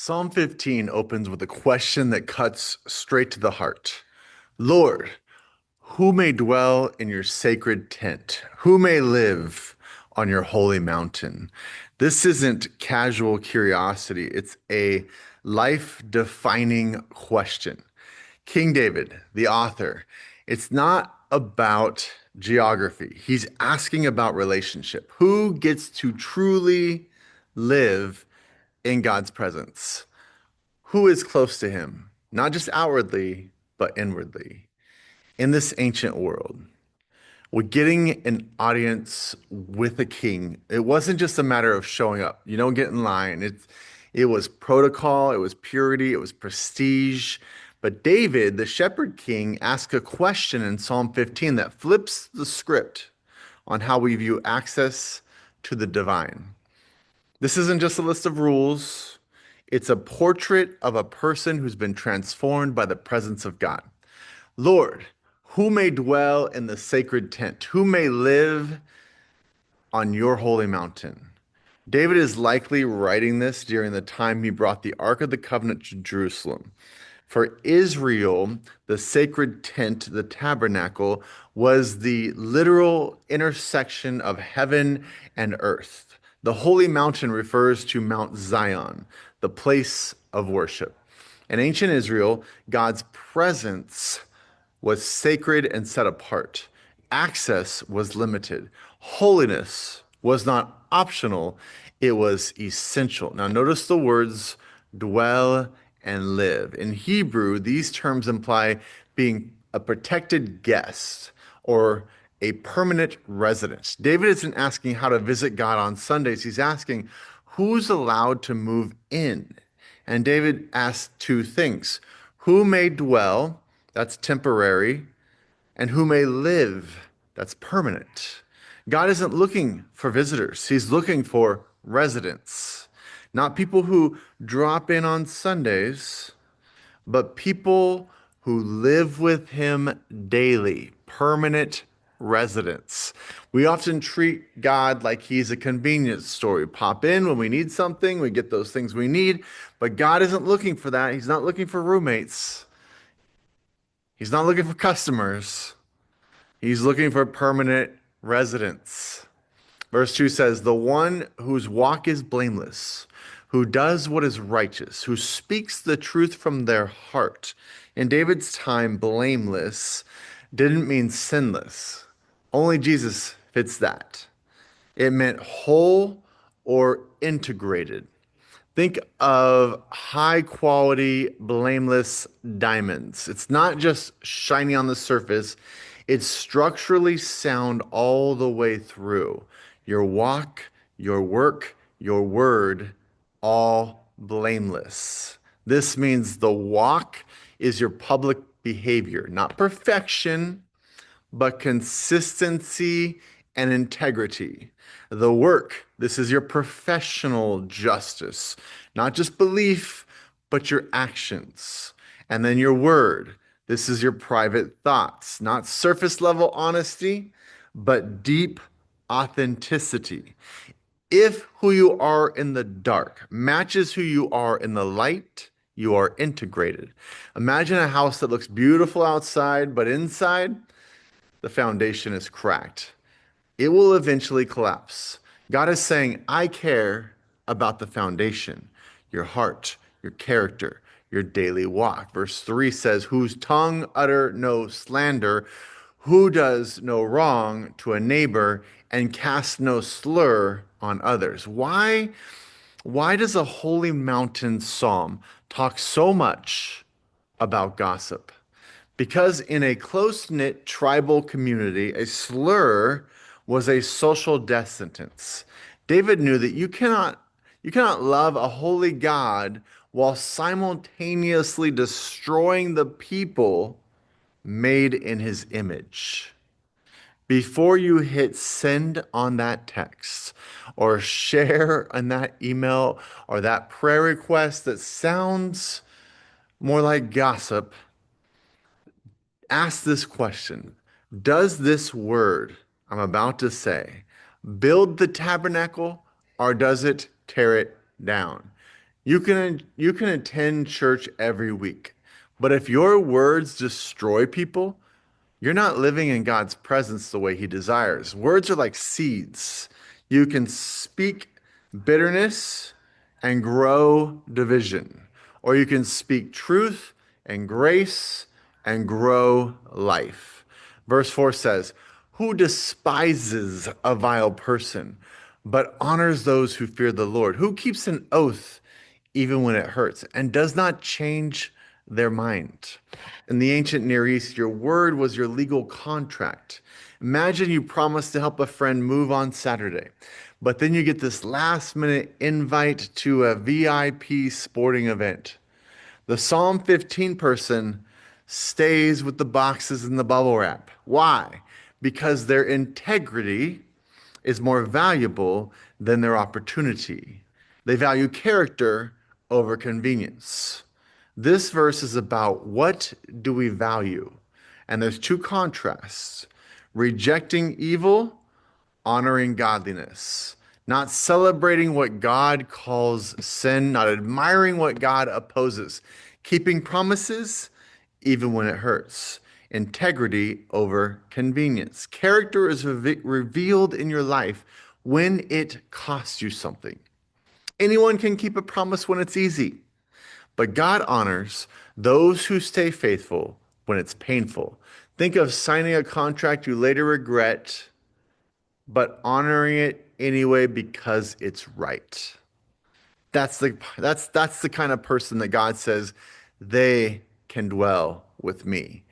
Psalm 15 opens with a question that cuts straight to the heart. Lord, who may dwell in your sacred tent? Who may live on your holy mountain? This isn't casual curiosity, it's a life defining question. King David, the author, it's not about geography. He's asking about relationship. Who gets to truly live in God's presence? Who is close to him, not just outwardly, but inwardly? In this ancient world, with getting an audience with a king, it wasn't just a matter of showing up. You don't get in line. It was protocol, it was purity, it was prestige. But David, the shepherd king, asked a question in Psalm 15 that flips the script on how we view access to the divine. This isn't just a list of rules. It's a portrait of a person who's been transformed by the presence of God. Lord, who may dwell in the sacred tent? Who may live on your holy mountain? David is likely writing this during the time he brought the Ark of the Covenant to Jerusalem. For Israel, the sacred tent, the tabernacle, was the literal intersection of heaven and earth. The holy mountain refers to Mount Zion, the place of worship. In ancient Israel, God's presence was sacred and set apart. Access was limited. Holiness was not optional, it was essential. Now, notice the words dwell and live. In Hebrew, these terms imply being a protected guest or a permanent resident. David isn't asking how to visit God on Sundays, he's asking who's allowed to move in. And David asked two things: who may dwell, that's temporary, and who may live, that's permanent. God isn't looking for visitors, He's looking for residents. Not people who drop in on Sundays, but people who live with Him daily, permanent residents. We often treat God like He's a convenience store. We pop in when we need something, we get those things we need, but God isn't looking for that. He's not looking for roommates. He's not looking for customers. He's looking for permanent residents. Verse 2 says, the one whose walk is blameless, who does what is righteous, who speaks the truth from their heart. In David's time, blameless didn't mean sinless. Only Jesus fits that. It meant whole or integrated. Think of high quality, blameless diamonds. It's not just shiny on the surface, it's structurally sound all the way through. Your walk, your work, your word, all blameless. This means the walk is your public behavior, not perfection, but consistency and integrity. The work, this is your professional justice, not just belief, but your actions. And then your word, this is your private thoughts, not surface level honesty, but deep authenticity. If who you are in the dark matches who you are in the light, you are integrated. Imagine a house that looks beautiful outside, but inside, the foundation is cracked. It will eventually collapse. God is saying, I care about the foundation, your heart, your character, your daily walk. Verse 3 says, whose tongue utter no slander, who does no wrong to a neighbor and cast no slur on others. Why does a holy mountain psalm talk so much about gossip? Because in a close-knit tribal community, a slur was a social death sentence. David knew that you cannot love a holy God while simultaneously destroying the people made in his image. Before you hit send on that text or share on that email or that prayer request that sounds more like gossip, ask this question: does this word I'm about to say build the tabernacle or does it tear it down? You can attend church every week, but if your words destroy people, you're not living in God's presence the way he desires. Words are like seeds. You can speak bitterness and grow division, or you can speak truth and grace and grow life. Verse 4 says, "Who despises a vile person, but honors those who fear the Lord? Who keeps an oath even when it hurts and does not change their mind?" In the ancient Near East, your word was your legal contract. Imagine you promised to help a friend move on Saturday, but then you get this last minute invite to a VIP sporting event. The Psalm 15 person stays with the boxes and the bubble wrap. Why? Because their integrity is more valuable than their opportunity. They value character over convenience. This verse is about what do we value? And there's two contrasts: rejecting evil, honoring godliness, not celebrating what God calls sin, not admiring what God opposes, keeping promises even when it hurts, integrity over convenience. Character is revealed in your life when it costs you something. Anyone can keep a promise when it's easy, but God honors those who stay faithful when it's painful. Think of signing a contract you later regret, but honoring it anyway because it's right. That's the kind of person that God says they can dwell with me.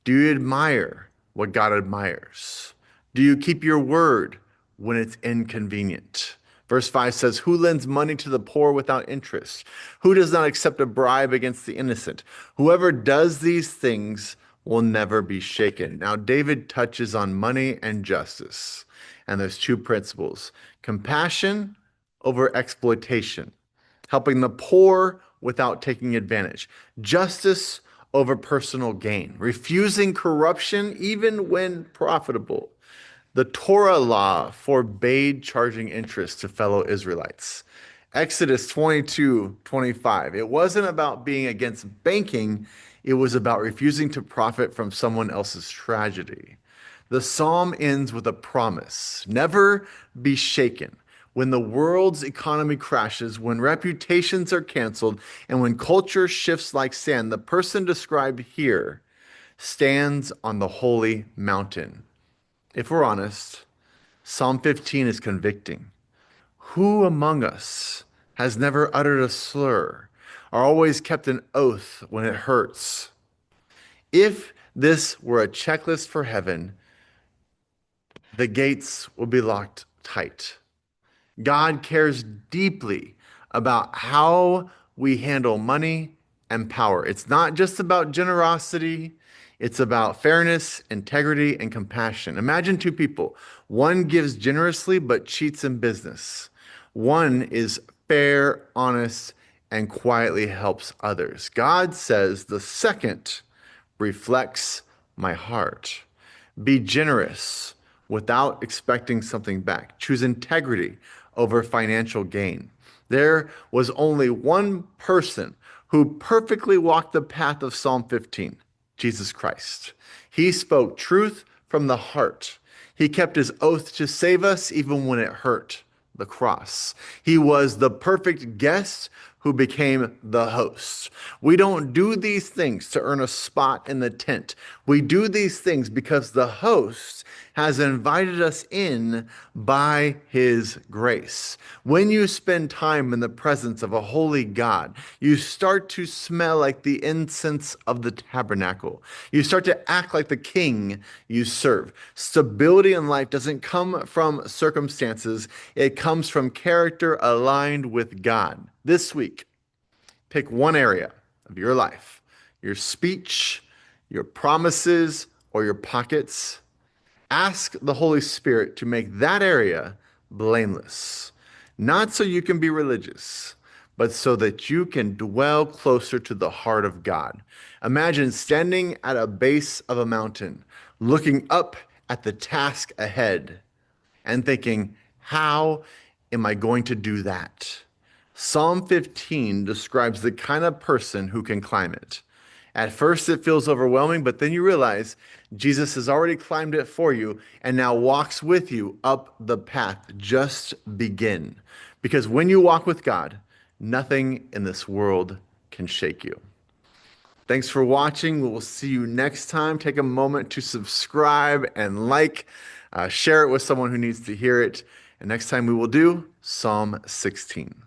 Do you admire what God admires? Do you keep your word when it's inconvenient? Verse 5 says, "Who lends money to the poor without interest? Who does not accept a bribe against the innocent? Whoever does these things will never be shaken." Now, David touches on money and justice, and there's two principles: compassion over exploitation, helping the poor without taking advantage, justice over personal gain, refusing corruption even when profitable. The Torah law forbade charging interest to fellow Israelites. Exodus 22:25. It wasn't about being against banking, it was about refusing to profit from someone else's tragedy. The psalm ends with a promise: never be shaken. When the world's economy crashes, when reputations are canceled, and when culture shifts like sand, the person described here stands on the holy mountain. If we're honest, Psalm 15 is convicting. Who among us has never uttered a slur or always kept an oath when it hurts? If this were a checklist for heaven, the gates would be locked tight. God cares deeply about how we handle money and power. It's not just about generosity, it's about fairness, integrity, and compassion. Imagine two people. One gives generously but cheats in business. One is fair, honest, and quietly helps others. God says the second reflects my heart. Be generous without expecting something back. Choose integrity over financial gain. There was only one person who perfectly walked the path of Psalm 15, Jesus Christ. He spoke truth from the heart. He kept his oath to save us even when it hurt, the cross. He was the perfect guest who became the host. We don't do these things to earn a spot in the tent. We do these things because the host has invited us in by his grace. When you spend time in the presence of a holy God, you start to smell like the incense of the tabernacle. You start to act like the king you serve. Stability in life doesn't come from circumstances, it comes from character aligned with God. This week, pick one area of your life, your speech, your promises, or your pockets. Ask the Holy Spirit to make that area blameless, not so you can be religious, but so that you can dwell closer to the heart of God. Imagine standing at a base of a mountain, looking up at the task ahead and thinking, how am I going to do that? Psalm 15 describes the kind of person who can climb it. At first, it feels overwhelming, but then you realize Jesus has already climbed it for you and now walks with you up the path. Just begin. Because when you walk with God, nothing in this world can shake you. Thanks for watching. We will see you next time. Take a moment to subscribe and share it with someone who needs to hear it. And next time we will do Psalm 16.